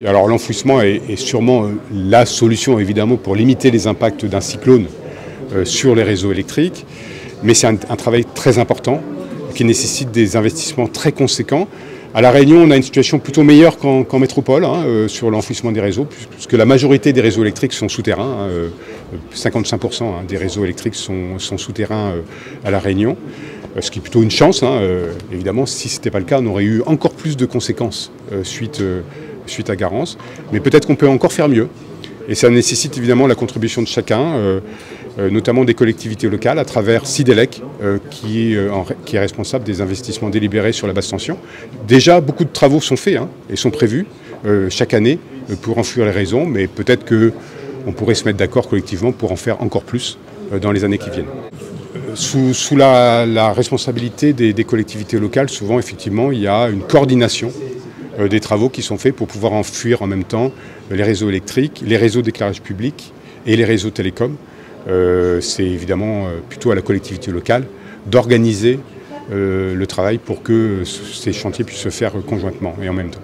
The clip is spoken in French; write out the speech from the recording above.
Alors l'enfouissement est sûrement la solution évidemment pour limiter les impacts d'un cyclone sur les réseaux électriques, mais c'est un travail très important qui nécessite des investissements très conséquents. À La Réunion, on a une situation plutôt meilleure qu'en métropole sur l'enfouissement des réseaux, puisque la majorité des réseaux électriques sont souterrains. 55% des réseaux électriques sont souterrains à La Réunion, ce qui est plutôt une chance. Évidemment, si ce n'était pas le cas, on aurait eu encore plus de conséquences suite à Garance. Mais peut-être qu'on peut encore faire mieux. Et ça nécessite évidemment la contribution de chacun, notamment des collectivités locales, à travers Sidelec, qui est responsable des investissements délibérés sur la basse tension. Déjà, beaucoup de travaux sont faits et sont prévus chaque année pour enfouir les réseaux, mais peut-être qu'on pourrait se mettre d'accord collectivement pour en faire encore plus dans les années qui viennent. Sous la responsabilité des collectivités locales, souvent, effectivement, il y a une coordination des travaux qui sont faits pour pouvoir enfouir en même temps les réseaux électriques, les réseaux d'éclairage public et les réseaux télécoms. C'est évidemment plutôt à la collectivité locale d'organiser le travail pour que ces chantiers puissent se faire conjointement et en même temps.